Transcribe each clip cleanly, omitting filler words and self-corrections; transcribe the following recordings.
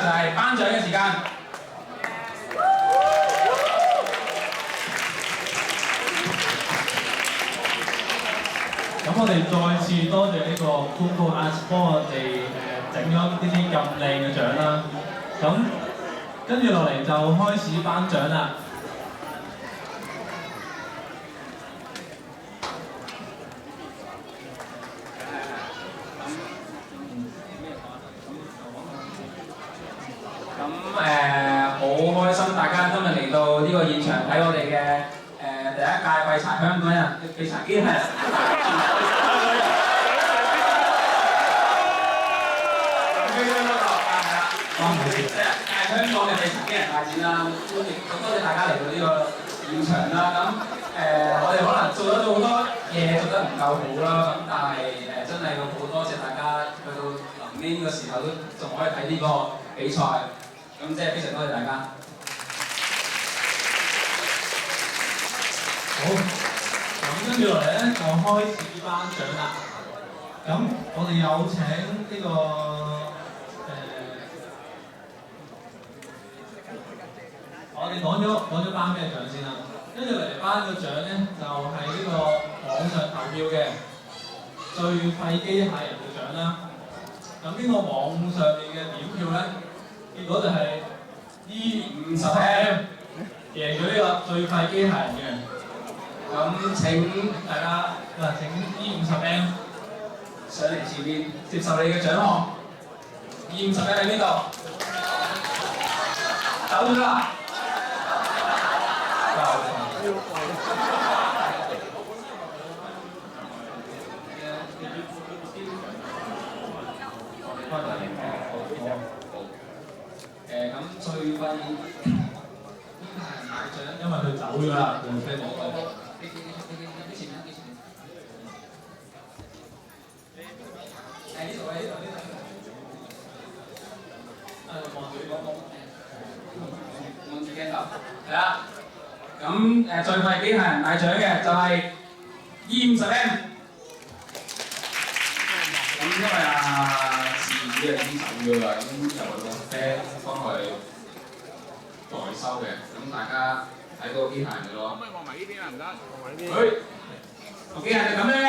係頒獎嘅時間。咁我哋再次多謝呢個 Coco Arts 幫我哋整咗呢啲咁靚嘅獎啦。咁跟住落嚟就開始頒獎啦。好開心大家今日嚟到呢個現場睇我哋嘅第一屆廢柴香港人廢柴機械人。香港嘅廢柴機人大戰啦，歡迎咁多謝大家嚟到呢個現場啦。咁我哋可能做咗好多嘢做得唔夠好啦，咁但係真係要好多謝大家去到臨尾呢個時候都仲可以睇呢個比賽，咁即係非常多謝大家。好，咁跟住落嚟咧就開始頒獎啦。咁我哋有請呢個我哋講咗頒咩獎先啦，跟住嚟頒個獎咧就係呢個網上投票嘅最廢機械人嘅獎啦。咁呢個網上面嘅點票咧，結果就係 E50M 贏咗呢個最廢機械人嘅。咁請大家請 E50M 上嚟前面接受你嘅獎項。E50M 喺邊度？走咗啦！咁最廢大獎，因為佢走咗啦，佢飛冇過。呢度望住鏡頭，係啦。咁最廢機械人大獎嘅就係 E50M。咁因為自己已經走咗啦，咁由個 friend 幫佢代收嘅，咁大家睇到個機械人嘅咯。可唔可以望埋呢邊啊？唔得，望埋呢邊。佢個機械人係咁樣嘅。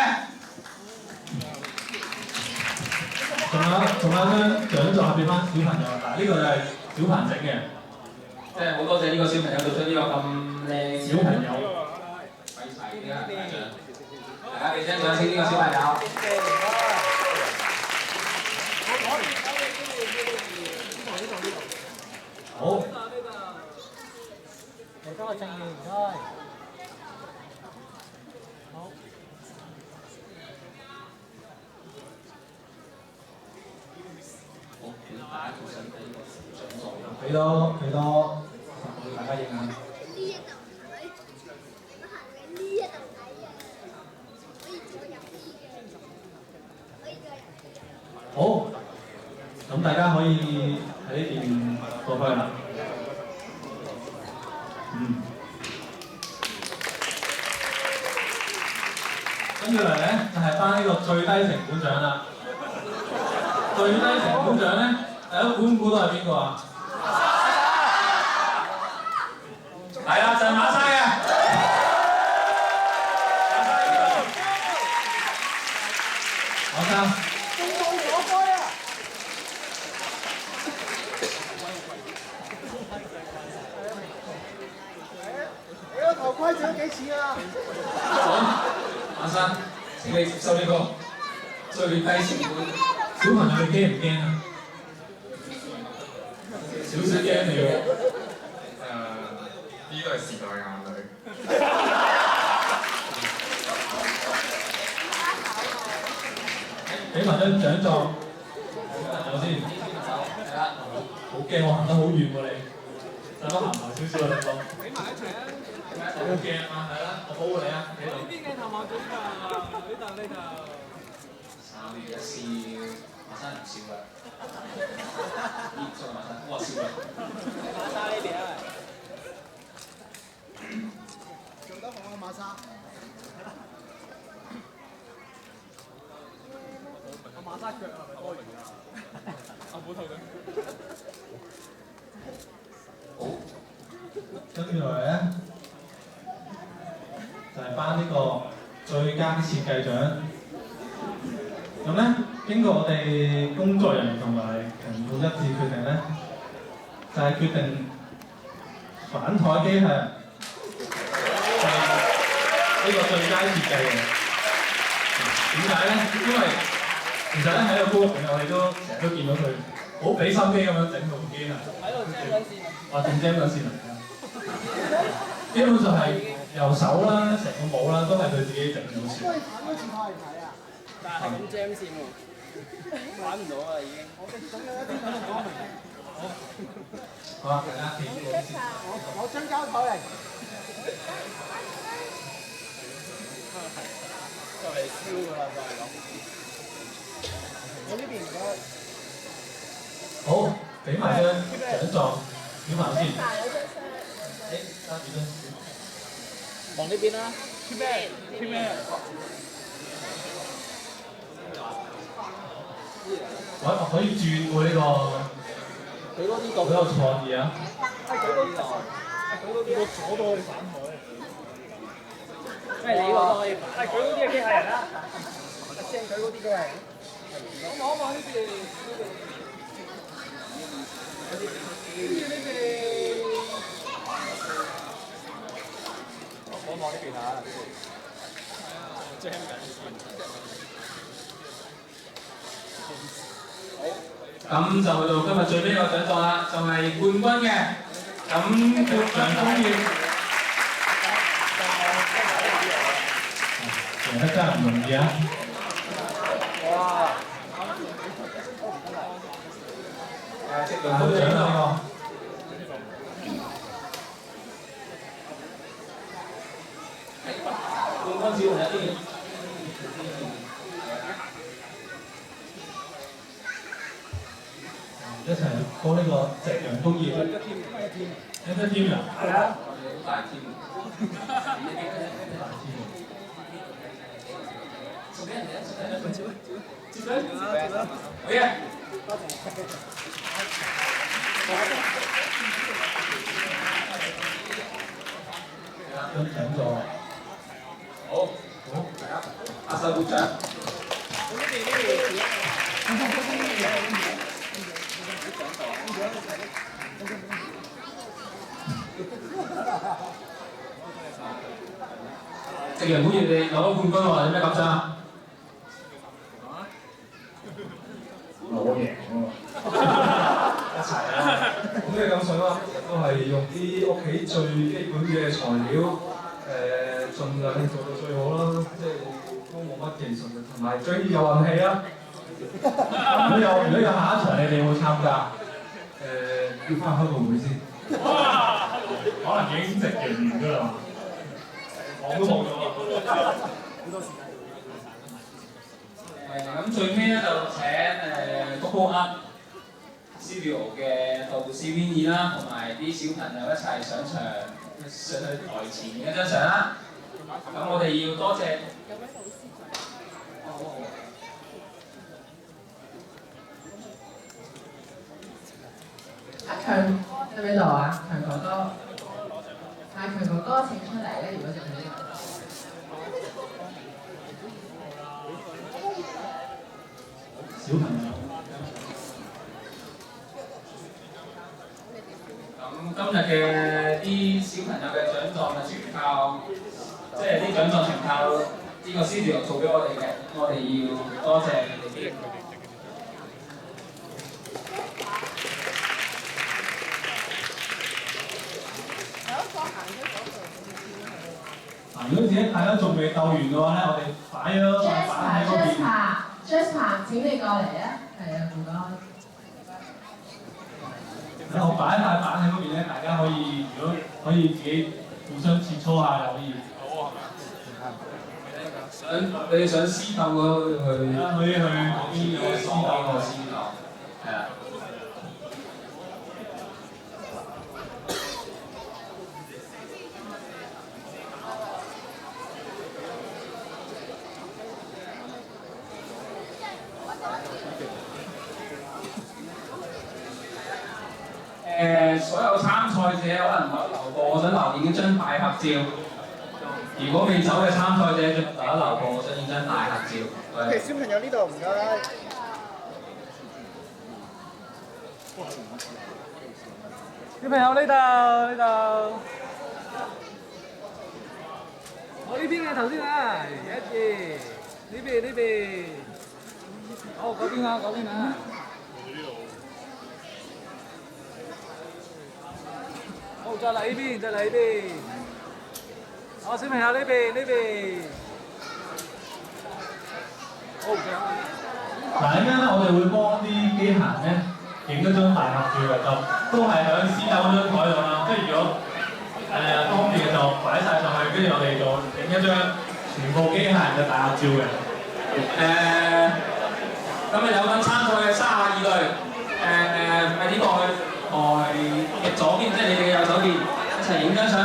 仲有張獎座俾翻小朋友，嗱呢個就係小朋友整嘅，即係好多謝呢個小朋友做出呢個咁靚小朋友廢柴機械人大獎，大家俾張掌聲呢個小朋友。好。嚟多個正面，唔該。好。好，大家做上呢個獎座。俾多10個大家影下。好，咁大家可以喺呢邊過去啦。跟住嚟咧就係頒呢個最低成本獎啦。最低成本獎咧，大家估唔估到係邊個啊？係啦，就係馬生嘅。馬生。你個頭盔獎幾錢啊？馬生，請你接受呢個最低成本。小朋友你驚唔驚啊？少少驚你喎。呢個係時代眼淚。俾埋張獎狀，有先。係啦，好驚我行得好遠喎你，使唔使行埋少少啊兩個？俾埋一齊啊！好驚啊，係啦，我保護你啊，企度。呢邊嘅頭望準㗎，呢度。3、2、1笑，馬生唔笑啦。再馬生，我笑啦。馬生呢邊啊！做得好啊，馬生。馬生腳係咪多餘啊？我冇頭頂。接落嚟咧就係頒呢個最佳設計獎。咁咧經過我哋工作人員同埋評判一致決定咧，就係、決定反台機械人係呢個最佳設計嘅。點解咧？因為其實咧喺個 group 入邊，我哋都成日都見到佢好俾心機咁樣整部機械。喺度遮緊線。哇！正正嗰線嚟㗎，基本上係由手啦，成個帽啦，都係佢自己整嘅好似。可以反嗰次派嚟睇啊！但係咁 jam 線喎，玩唔到啊已經。我哋總有一啲咁嘅講明。好啊，大家記住先。我張膠台嚟。就嚟燒㗎啦，就係咁。我呢邊唔該。好，俾埋張獎狀小朋友先。誒，揸住張。望呢邊啦。貼咩？貼咩？我可以轉喎呢舉多啲個，好有創意啊！係舉到呢個左都可以反台。咩？你呢個都可以。係舉嗰啲嘅機械人啦。正舉嗰啲機械人。我望呢邊。跟住呢邊。我望呢邊啊。jam 緊線。咁就去到今日最尾個獎狀啦，就係冠軍嘅。咁冠軍工業贏得真係唔容易啊！哇！直好獎啊呢個冠軍小朋友啲。個，一齊幫呢個夕陽工業。一個 team 啊！係啊！好大添。大 team 喎。送俾人哋啊！送俾人哋，接啦！好嘅。多謝。張獎狀。好，大家拍手鼓掌。夕陽工業你攞咗冠軍喎，有咩感想啊？攞贏喎，一齊啊！咁咩感想啊？都係用啲屋企最基本嘅材料，盡量做到最好啦，即係都冇乜技術嘅，同埋最緊要有運氣啦。如果有下一場，你哋會參加？要翻開個會先。可能已經食完㗎啦嘛。我都冇咗啦。咁最尾咧就請Coco Art Studio 嘅導師 Winnie 啦，同埋啲小朋友一齊上場上去台前嘅一張相啦。咁我哋要多謝。阿強喺邊度啊？強哥哥，阿強哥哥請出嚟咧，如果就喺呢度。小朋友。咁今日嘅啲小朋友嘅獎狀係全靠，即係啲獎狀全靠呢個 studio 做俾我哋嘅，我哋要多謝佢哋啲。如果自己睇得仲未鬥完嘅話咧，我哋擺喺嗰邊。Jasper， 請你過嚟啊！係啊，唔該。我擺一塊板喺嗰邊咧，大家可以如果可以自己互相切磋下又可以。好啊，你想私鬥嗰去？可以去嗰邊個私鬥。係啊。所有參賽者可能留步，我想留影張大合照。如果未走嘅參賽者，第一留步，我想影張大合照。OK， 小朋友呢度唔該。小朋友呢度呢度，我呢邊嘅頭先啊，呢邊，好嗰邊啊嗰邊啊。好，再嚟呢邊，好小朋友呢邊，好嘅。嗱，陣間咧，我哋會幫啲機械人咧影一張大合照嘅，就都係喺私有嗰張台度啦。即係如果方便嘅就擺晒上去，跟住我哋就影一張全部機械人嘅大合照嘅。咁啊有份參賽嘅32隊，快啲過去台嘅左邊，即係你哋嘅右手邊，一齊影張相。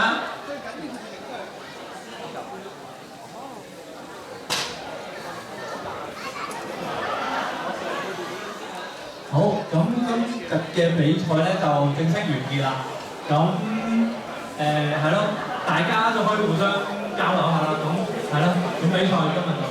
好，咁今日嘅比賽咧就正式完結啦。咁係咯，大家就可以互相交流下啦。咁係咯，咁比賽今日就